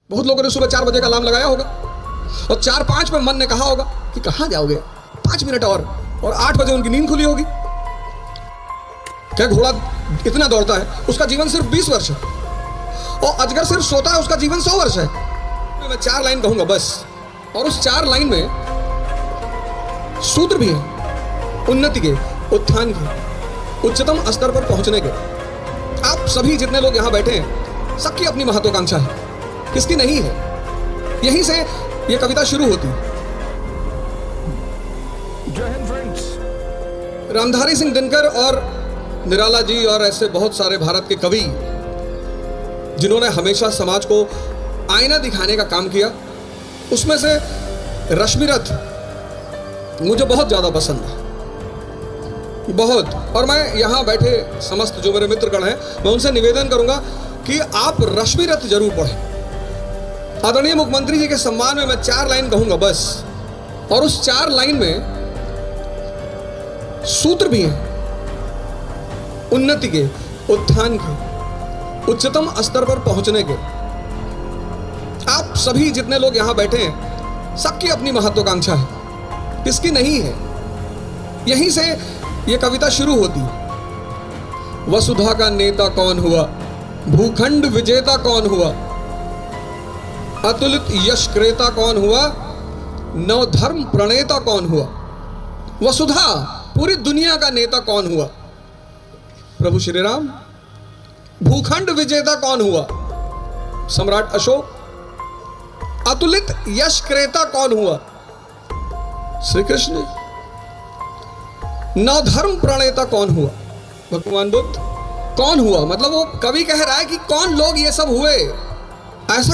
बहुत लोगों ने सुबह 4 बजे का अलार्म लगाया होगा और 4-5 पे मन ने कहा होगा कि कहां जाओगे, 5 मिनट और 8 बजे उनकी नींद खुली होगी। क्या घोड़ा इतना दौड़ता है, उसका जीवन सिर्फ 20 वर्ष है, और अजगर सिर्फ सोता है, उसका जीवन 100 वर्ष है। मैं 4 लाइन कहूंगा बस, और उस 4 लाइन में सूत्र भी है उन्नति के, उत्थान के, उच्चतम स्तर पर पहुंचने के। आप सभी जितने लोग यहां बैठे हैं, सबकी अपनी महत्वाकांक्षा है, किसकी नहीं है। यहीं से यह कविता शुरू होती है। रामधारी सिंह दिनकर और निराला जी और ऐसे बहुत सारे भारत के कवि जिन्होंने हमेशा समाज को आईना दिखाने का काम किया, उसमें से रश्मिरथ मुझे बहुत ज्यादा पसंद है, बहुत। और मैं यहां बैठे समस्त जो मेरे मित्रगण हैं, मैं उनसे निवेदन करूंगा कि आप रश्मिरथ जरूर पढ़ें। आदरणीय मुख्यमंत्री जी के सम्मान में मैं 4 लाइन कहूंगा बस, और उस 4 लाइन में सूत्र भी हैं उन्नति के, उत्थान के, उच्चतम स्तर पर पहुंचने के। आप सभी जितने लोग यहां बैठे हैं, सबकी अपनी महत्वाकांक्षा है, किसकी नहीं है। यहीं से यह कविता शुरू होती है। वसुधा का नेता कौन हुआ, भूखंड विजेता कौन हुआ, अतुलित यश क्रेता कौन हुआ, नवधर्म प्रणेता कौन हुआ। वसुधा, पूरी दुनिया का नेता कौन हुआ, प्रभु श्री राम। भूखंड विजेता कौन हुआ, सम्राट अशोक। अतुलित यश क्रेता कौन हुआ, श्री कृष्ण। नवधर्म प्रणेता कौन हुआ, भगवान बुद्ध। कौन हुआ मतलब वो कवि कह रहा है कि कौन लोग ये सब हुए, ऐसा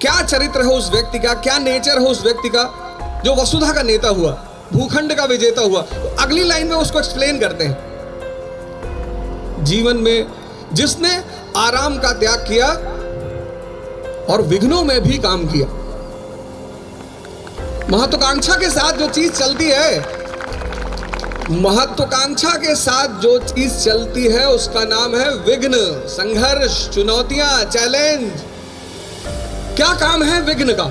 क्या चरित्र है उस व्यक्ति का, क्या नेचर है उस व्यक्ति का जो वसुधा का नेता हुआ, भूखंड का विजेता हुआ। तो अगली लाइन में उसको एक्सप्लेन करते हैं। जीवन में जिसने आराम का त्याग किया और विघ्नों में भी काम किया। महत्वाकांक्षा के साथ जो चीज चलती है, महत्वाकांक्षा के साथ जो चीज चलती है उसका नाम है विघ्न, संघर्ष, चुनौतियां, चैलेंज। क्या काम है विघ्न का,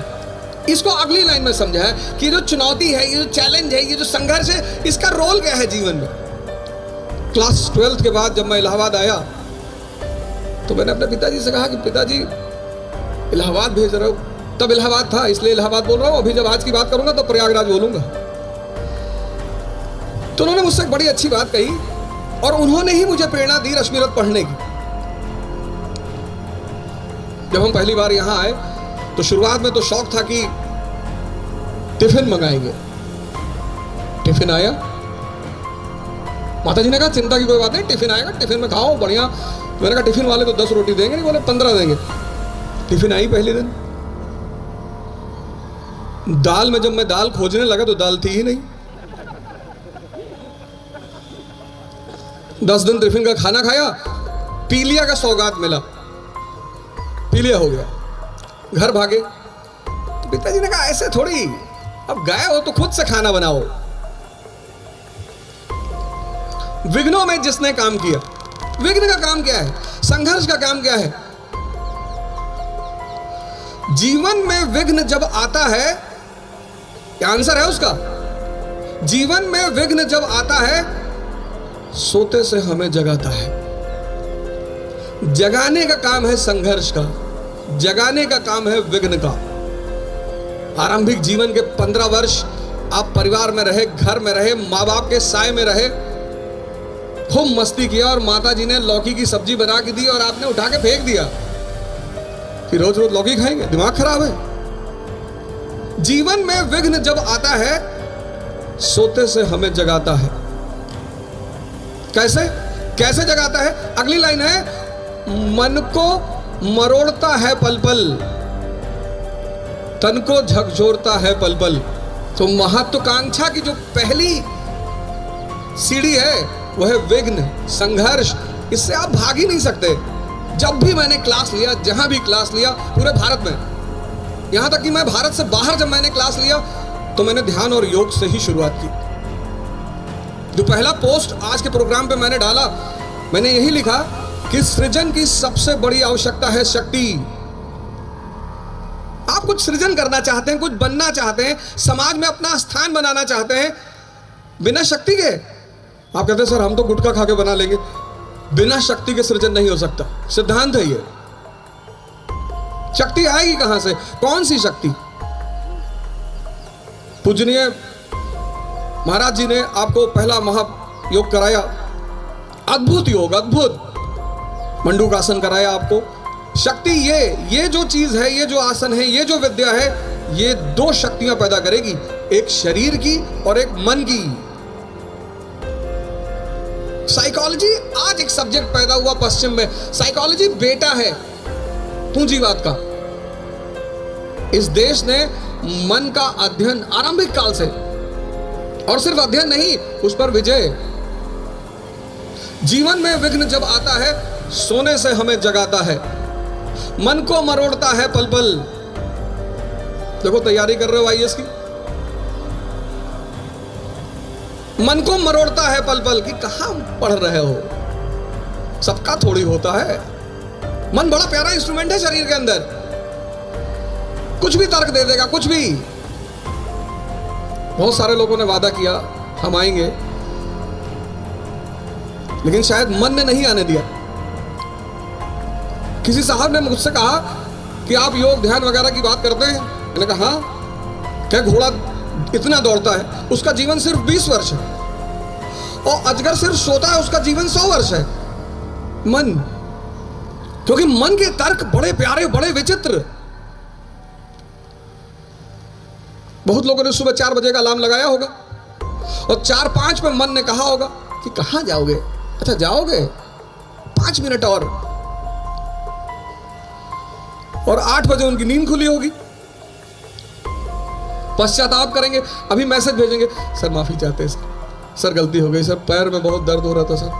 इसको अगली लाइन में समझा है कि जो चुनौती है, ये जो चैलेंज है, ये जो संघर्ष है, इसका रोल क्या है जीवन में। क्लास 12th के बाद जब मैं इलाहाबाद आया तो मैंने अपने पिताजी से कहा कि पिताजी इलाहाबाद भेज रहा हूं। तब इलाहाबाद था इसलिए इलाहाबाद बोल रहा हूं, अभी जब आज की बात करूंगा तो प्रयागराज बोलूंगा। तो उन्होंने मुझसे एक बड़ी अच्छी बात कही और उन्होंने ही मुझे प्रेरणा दी रश्मिरथ पढ़ने की। जब हम पहली बार यहां आए तो शुरुआत में तो शौक था कि टिफिन मंगाएंगे। टिफिन आया, माता जी ने कहा चिंता की कोई बात नहीं, टिफिन आएगा, टिफिन में खाओ बढ़िया। मैंने कहा टिफिन वाले तो 10 रोटी देंगे नहीं, बोले 15 देंगे। टिफिन आई पहले दिन। दाल में जब मैं दाल खोजने लगा तो दाल थी ही नहीं। 10 दिन टिफिन का खाना खाया, पीलिया का सौगात मिला, पीलिया हो गया, घर भागे। तो पिताजी ने कहा ऐसे थोड़ी, अब गए हो तो खुद से खाना बनाओ। विघ्नों में जिसने काम किया, विघ्न का काम क्या है, संघर्ष का काम क्या है। जीवन में विघ्न जब आता है, क्या आंसर है उसका। जीवन में विघ्न जब आता है, सोते से हमें जगाता है। जगाने का काम है संघर्ष का, जगाने का काम है विघ्न का। आरंभिक जीवन के 15 वर्ष आप परिवार में रहे, घर में रहे, माँ बाप के साए में रहे, खूब मस्ती किया और माता जी ने लौकी की सब्जी बना के दी और आपने उठा के फेंक दिया कि रोज रोज लौकी खाएंगे, दिमाग खराब है। जीवन में विघ्न जब आता है, सोते से हमें जगाता है। कैसे कैसे जगाता है, अगली लाइन है। मन को मरोड़ता है पल पल, तन को झकझोरता है पल पल। तो महत्वाकांक्षा की जो पहली सीढ़ी है वह है विघ्न, संघर्ष। इससे आप भाग ही नहीं सकते। जब भी मैंने क्लास लिया, जहां भी क्लास लिया पूरे भारत में, यहां तक कि मैं भारत से बाहर जब मैंने क्लास लिया तो मैंने ध्यान और योग से ही शुरुआत की। जो पहला पोस्ट आज के प्रोग्राम पे मैंने डाला, मैंने यही लिखा कि सृजन की सबसे बड़ी आवश्यकता है शक्ति। कुछ सृजन करना चाहते हैं, कुछ बनना चाहते हैं, समाज में अपना स्थान बनाना चाहते हैं, बिना शक्ति के, आप कहते हैं सर हम तो गुटखा खा के बना लेंगे, बिना शक्ति के सृजन नहीं हो सकता, सिद्धांत है ये। शक्ति आएगी कहां से? कौन सी शक्ति? पूजनीय महाराज जी ने आपको पहला महायोग कराया, अद्भुत योग, अद्भुत मंडूकासन कराया आपको। शक्ति ये जो चीज है, ये जो आसन है, ये जो विद्या है, ये दो शक्तियां पैदा करेगी, एक शरीर की और एक मन की। साइकोलॉजी आज एक सब्जेक्ट पैदा हुआ पश्चिम में, साइकोलॉजी बेटा है पूंजीवाद का। इस देश ने मन का अध्ययन आरंभिक काल से, और सिर्फ अध्ययन नहीं, उस पर विजय। जीवन में विघ्न जब आता है, सोने से हमें जगाता है, मन को मरोड़ता है पल पल। देखो तैयारी कर रहे हो आईएएस की, मन को मरोड़ता है पल पल कि कहां पढ़ रहे हो, सबका थोड़ी होता है। मन बड़ा प्यारा इंस्ट्रूमेंट है शरीर के अंदर, कुछ भी तर्क दे देगा, कुछ भी। बहुत सारे लोगों ने वादा किया हम आएंगे, लेकिन शायद मन ने नहीं आने दिया। किसी साहब ने मुझसे कहा कि आप योग ध्यान वगैरह की बात करते हैं, मैंने कहा हाँ। क्या घोड़ा इतना दौड़ता है, उसका जीवन सिर्फ 20 वर्ष है, और अजगर सिर्फ सोता है, उसका जीवन 100 वर्ष है। मन, क्योंकि मन के तर्क बड़े प्यारे, बड़े विचित्र। बहुत लोगों ने सुबह 4 बजे का अलार्म लगाया होगा, और 4-5 पे मन ने कहा होगा कि कहां जाओगे? अच्छा जाओगे 5 मिनट और 8 बजे उनकी नींद खुली होगी, पश्चाताप करेंगे, अभी मैसेज भेजेंगे, सर माफी चाहते हैं सर, सर गलती हो गई सर, पैर में बहुत दर्द हो रहा था सर,